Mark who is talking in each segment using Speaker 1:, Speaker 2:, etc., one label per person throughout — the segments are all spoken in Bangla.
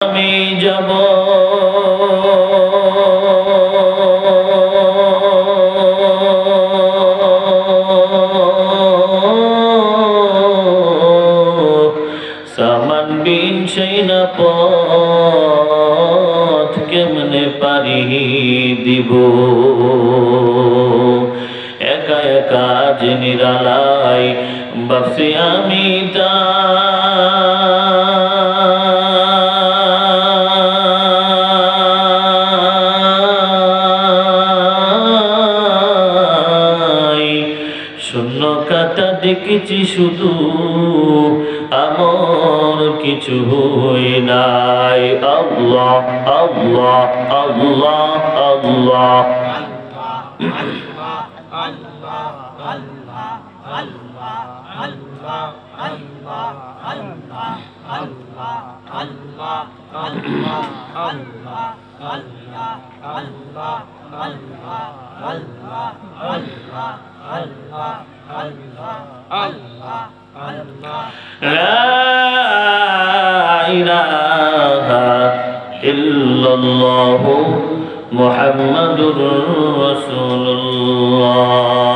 Speaker 1: আমি যাব সামান বিন সেই না পথ কেমনে পারি দিব একা একা যে নিরালাই ভাবছি আমি তা দেখেছি শুধু আমার কিছু হই নাই আল্লাহ আল্লাহ আল্লাহ আল্লাহ لا إله إلا الله محمد رسول الله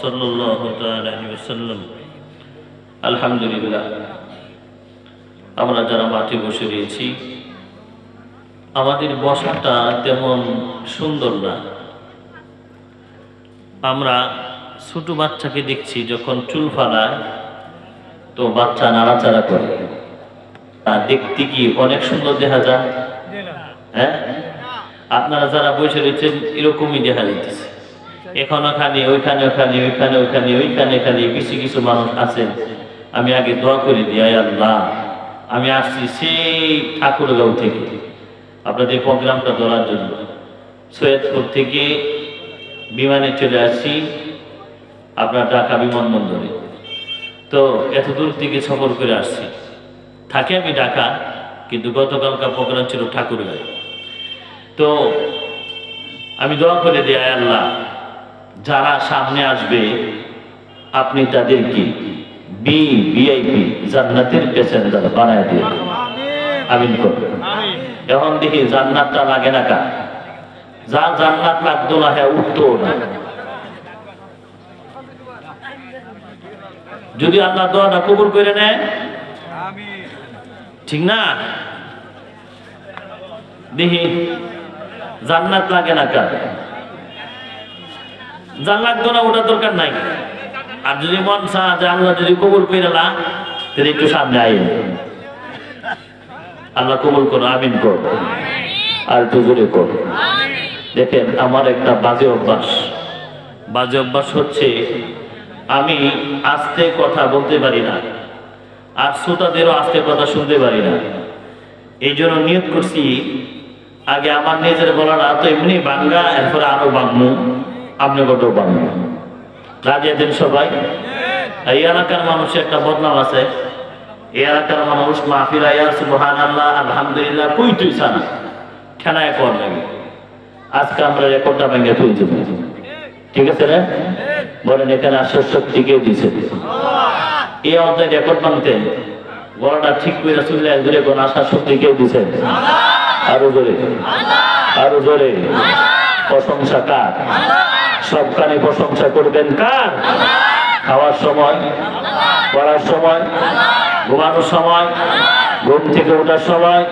Speaker 1: صلى الله عليه وسلم الحمد لله আমরা যারা মাঠে বসে রয়েছি আমাদের বসাটা তেমন সুন্দর না। আমরা ছোট বাচ্চাকে দেখছি যখন চুল ফালায় তো বাচ্চা নাড়াচাড়া করে, তা দেখতে কি অনেক সুন্দর দেখা যায়? হ্যাঁ, আপনারা যারা বসে রয়েছেন এরকমই দেখা যাইতেছে। এখনো খালি ওইখানে ওখানে ওইখানে ওইখানে ওইখানে খালি কিছু কিছু মানুষ আছেন। আমি আগে দোয়া করে দিই, আয় আল্লাহ, আমি আসছি সেই ঠাকুরগাঁও থেকে আপনাদের প্রোগ্রামটা ধরার জন্য। সৈয়দপুর থেকে বিমানে চলে আসছি আপনার ঢাকা বিমানবন্দরে। তো এত দূর থেকে সফর করে আসছি, থাকি আমি ঢাকা, কিন্তু গতকালকার প্রোগ্রাম ছিল ঠাকুরগাঁও। তো আমি দোয়া করে দিই, আয় আল্লাহ, যারা সামনে আসবে আপনি তাদেরকে ভিআইপি জান্নাতের প্যাসেঞ্জার বানায় দিয়ে আমিন করবেন। এখন দেখি জান্নাতটা লাগে না কার? যা জান্নাত লাগতো না হ্যাঁ উঠতো না। যদি আল্লাহ দোয়াটা কবুল করে নেয়, ঠিক না? দেখি জান্নাত লাগে না কার? জান্নাত লাগতো না, ওটা দরকার নাই। আর যদি মন চা যে আল্লাহ যদি কবুল করে না, তাহলে একটু সামনে আই, আল্লাহ কবুল করো, আমিন কর, আর একটু জোরে কর। দেখেন আমার একটা বাজে অভ্যাস হচ্ছে আমি আস্তে কথা বলতে পারি না, আর শ্রোতাদেরও আস্তে কথা শুনতে পারি না। এই জন্য নিয়ত করছি আগে আমার নিজের বলাটা তো এমনি বাংলা, এরপরে আরো বাংমু, আপনি কত বাংমু। রাজিয়া দেন সবাই। এই এলাকার মানুষের একটা বদনাম আছে, এই এলাকার মানুষ মাহফিল আয়া সুবহানাল্লাহ আলহামদুলিল্লাহ কই তুই সানা খেলায় কর লাগে। আজকে আমরা রেকর্ডটা ভেঙে তুলছি, ঠিক আছে রে? বলেন এখানে আশ্বাস শক্তি কে দিছে? এই অধ্যায় রেকর্ড ভাঙতেন, গলাটা ঠিক করে চললে একজনে কোন আশ্বাস শক্তি কে দিছে? আরো জোরে, আরো জোরে। প্রশংসা কার? সবখানে প্রশংসা করবেন কার? খাওয়ার সময়, পড়ার সময়, ঘুমানোর সময়, ঘুম থেকে ওঠার সময়,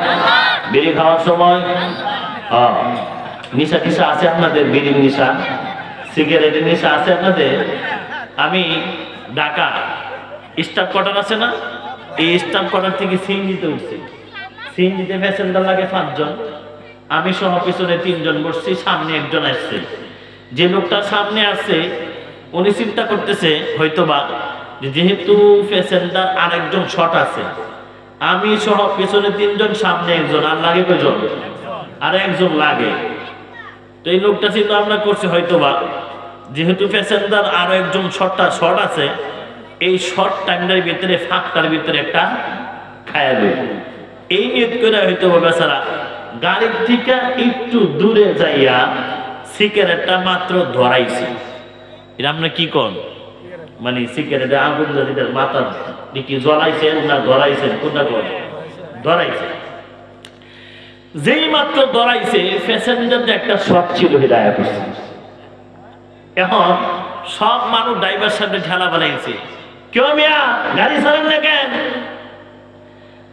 Speaker 1: বিড়ি খাওয়ার সময়। নেশা টিশা আছে আপনাদের? বিড়ির নেশা, সিগারেটের নেশা আছে আপনাদের? আমি ঢাকা স্টাফ কোয়ার্টার আছে না, এই স্টাফ কোয়ার্টার থেকে সিএনজিতে উঠছি। সিএনজিতে প্যাসেঞ্জার লাগে 5 জন, আমি সহ পিছনে 3 জন বসছি, সামনে একজন আসছে। যে লোকটা সামনে আছে উনি চিন্তা করতেছে হয়তোবা যেহেতু প্যাসেঞ্জার আরেকজন শর্ট আছে, আমি সহ পিছনে 3 জন, সামনে একজন, আর লাগে কয়জন? আর একজন লাগে। তো এই লোকটা চিন্তা আমরা করছি হয়তোবা যেহেতু প্যাসেঞ্জার আরো একজন শর্ট আছে, এই শর্ট টাইমটার ভিতরে ফাঁকটার ভিতরে একটা খায়া দেব, এই নিয়ত করে হয়তো বেচারা গাড়ির থেকে একটু দূরে যাইয়া সিগারেটটা মাত্র ধরাইছে। এটা আপনার কি কন? মানে সিগারেটে আগুন যদি মাথা কি জ্বলাইছেন না ধরাইছেন, কোনটা কর? ধরাইছে। যেই মাত্র ধরাইছে প্যাসেঞ্জারদের একটা শখ ছিল হিদায়া করছে। এখন সব মানুষ ড্রাইভার সামনে ঠেলা বানাইছে, কেউ মিয়া গাড়ি চালান না কেন?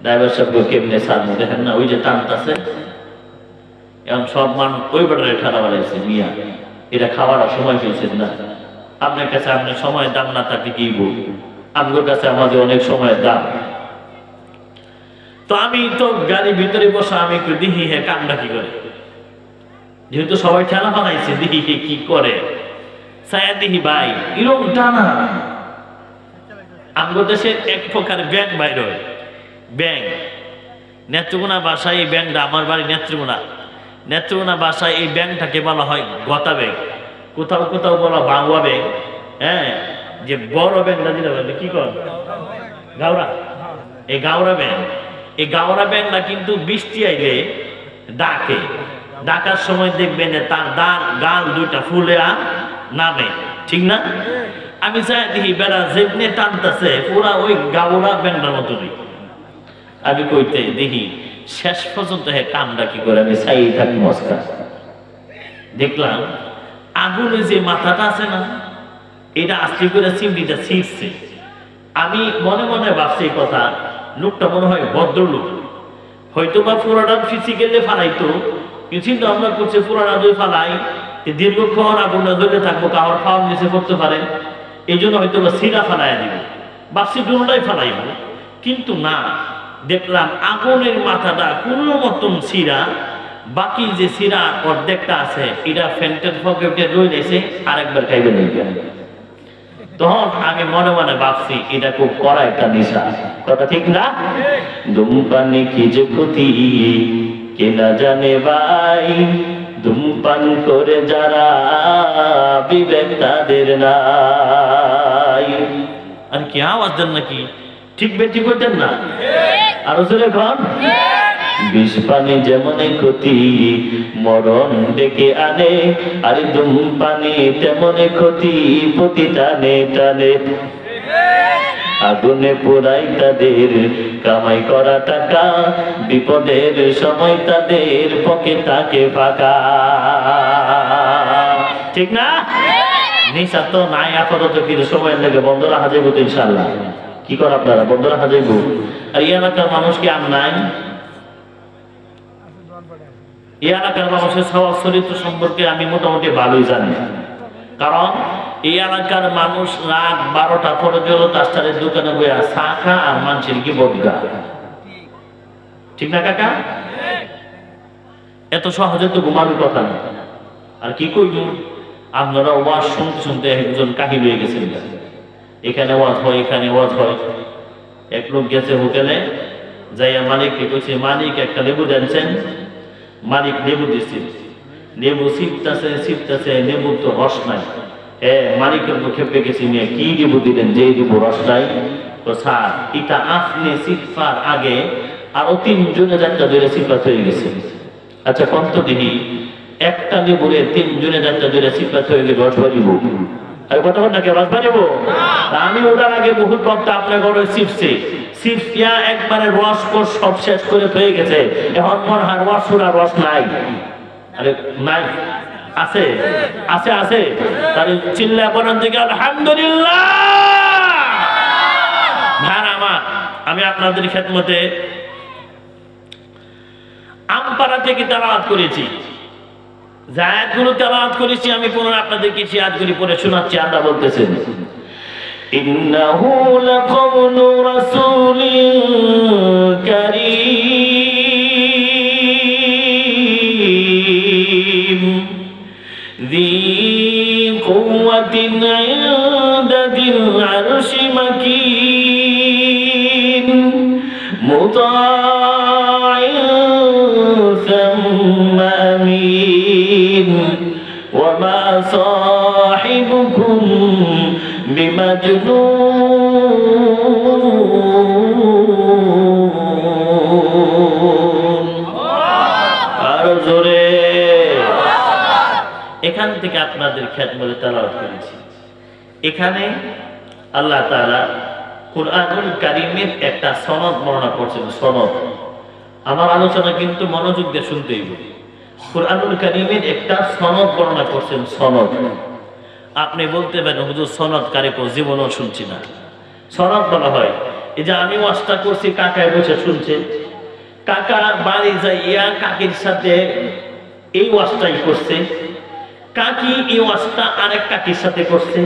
Speaker 1: ড্রাইভার সাহেব কেমনে চালানো দেখেন না, ওই যে টানতেছে। এখন সব মানুষ ওই বেটারে ঠেলা বানাইছে, মিয়া এটা খাওয়ার সময় পেয়েছেন না, আপনার কাছে আপনার সময়ের দাম না থাকলে কি বলবো, আপনার কাছে আমাদের অনেক সময়ের দাম। তো আমি তো গাড়ির ভিতরে বসা, আমি একটু দেখি হে কামটা কি করে, যেহেতু সবাই ঠেলা বানাইছে দেখি হে কি করে। ছায়া দেখি ভাই এরকম টানা, আমগো দেশে এক প্রকার ব্যাংক বাইর হয়, ব্যাংক নেত্রকোনা বাসায় এই ব্যাংকটা, আমার বাড়ি নেত্রকোনা বাসায় এই ব্যাংকটাকে বলা হয় গতা ব্যাংক, কোথাও কোথাও বলা বাংলা ব্যাংক। হ্যাঁ, যে বড় ব্যাংকটা দিলে বলবে কি কর গাওরা, এই গাওরা ব্যাংক, এই গাওরা ব্যাংকটা কিন্তু বৃষ্টি আইলে ডাকে, ডাকার সময় দেখবেন তার গাল দুইটা ফুলে আর নামে, ঠিক না? আমি চাই দেখি বেড়া যেমনি টানতেছে পুরা ওই গাওরা ব্যাংকটার মতনই। আমি কইতে দেখি শেষ পর্যন্ত হে কামটা কি করে, আমি চাই থাকি মস্কা। দেখলাম আগুনে যে মাথাটা আছে না, এটা আস্তে করে চিমড়িটা ছিঁড়ছে। আমি মনে মনে ভাবছি কথা, লোকটা মনে হয় ভদ্রলোক, হয়তো বা পুরাটা ফিজিক্যালি ফালাইতো, কিন্তু চিন্তা ভাবনা করছে পুরাটা যদি ফালাই দীর্ঘক্ষণ আগুনে ধরে থাকবো, কারোর ফাওয়ার নিচে করতে পারে, এই জন্য হয়তো বা সিরা ফালাইয়া দিব, বাসি দুটাই ফালাইব। কিন্তু না, দেখলাম আগুনের মাথাটা কোনো মতন সিরা, বাকি যে সিরা অর্ধেকটা আছে এটা ফ্যান্টের পকেটে রইলেছে, আরেকবার খাইবে নিবে। তখন আমি মনে মনে ভাবছি এটা খুব কড়া একটা নেশা, কথা ঠিক না? ধূমপানে কি যে ক্ষতি কে না জানে ভাই, ধূমপান করে যারা বিবেক তাদের নাই। আর কি আওয়াজ দেন নাকি? ঠিক বেটি করতেন না? আরো জোরে কন। বিষ পানি যেমন ক্ষতি মরণ ডেকে আনে, আর ধূমপানি তেমন ক্ষতি প্রতি টানে টানে। আগুনে পোড়াই তাদের কামাই করা টাকা, বিপদের সময় তাদের পকেট থাকে ফাঁকা, ঠিক না? নেশা তো নাই আপাতত, কিন্তু সময় লেগে বন্ধ রাখা যাইব তো ইনশাল্লাহ। কি করে আপনারা বন্ধ রাখা যাইব? আর এই এলাকার মানুষ কি আর নাই? এই এলাকার মানুষের স্বভাব চরিত্র সম্পর্কে আমি মোটামুটি ভালোই জানি, কারণ এই এলাকার মানুষ রাত 12টা পরে গেল তাস্টারের দোকানে বইয়া চা খা আর মানুষের কি বদগা, ঠিক না কাকা? এত সহজে তো ঘুমানোর কথা না। আর কি কইব, আপনারা ওয়াজ শুনতে শুনতে একজন কাহিল হয়ে গেছেন, এখানে ওয়াজ হয় এখানে ওয়াজ হয়। এক লোক গেছে হোটেলে, যাইয়া মালিককে কইছে, মালিক একটা লেবু দিয়েছেন। মালিক লেবু দিচ্ছে, লেবু ছিপতেছে, লেবুর তো রস নাই। মালিকের মুখে পেকেছি নিয়ে, কি লেবু দিলেন যে লেবু রস নাই? তো স্যার এটা আপনি সিটফার আগে আরো 3 জনের একটা ধরে সিটপাত হয়ে গেছে। আচ্ছা কত দিনই একটা লেবুরে 3 জনের একটা ধরে সিটপাত হয়ে গেলে রস বাড়িব? আর কথা বল না, কে রস বাড়িব? আমি ওটার আগে বহুত বক্তা আপনার ঘরে সিপসিয়া একবারে রস কোষ সব শেষ করে হয়ে গেছে। এখন মনে হয় রস নাই। আরে নাই, আছে আছে আছে, তার চিল্লা বলেন থেকে আলহামদুলিল্লাহ। ভাই আমার, আমি আপনাদের খেদমতে আমপাড়া থেকে তেলাওয়াত করেছি, যে আয়াতগুলো তেলাওয়াত করেছি আমি পুনরায় আপনাদের কিছু আয়াতগুলি পড়ে শোনাচ্ছি। আল্লাহ বলতেছেন, ইন্নাহু লাকাউলু রাসূলিন কারীম যী কুওয়াতিন ইনদা যিল আরশি মাকিন মুতাঈন সুম্মা আমিন ওয়া মা সাহিবুকুম বিমাজনুন। আর জোরে। এখান থেকে আপনাদের খেদমতে তেলাওয়াত করেছি। এখানে আল্লাহ তাআলা কুরআনুল কারীমের একটা সনদ বর্ণনা করছেন। সনদ আমার আলোচনা কিন্তু মনোযোগ দিয়ে শুনতেই হবে। কুরআনুল কারীমের একটা সনদ বর্ণনা করছেন, সনদ। আপনি বলতে পারেন হুজুর সনদ কারে কো, জীবনও শুনছি না। সনদ বলা হয় এই যে আমি ওয়াজটা করছি, কাকায় বসে শুনছে, কাকা বাড়ি যাইয়া কাকির সাথে এই ওয়াজটাই করছে, কাকি এই ওয়াজটা আরেক কাকির সাথে করছে।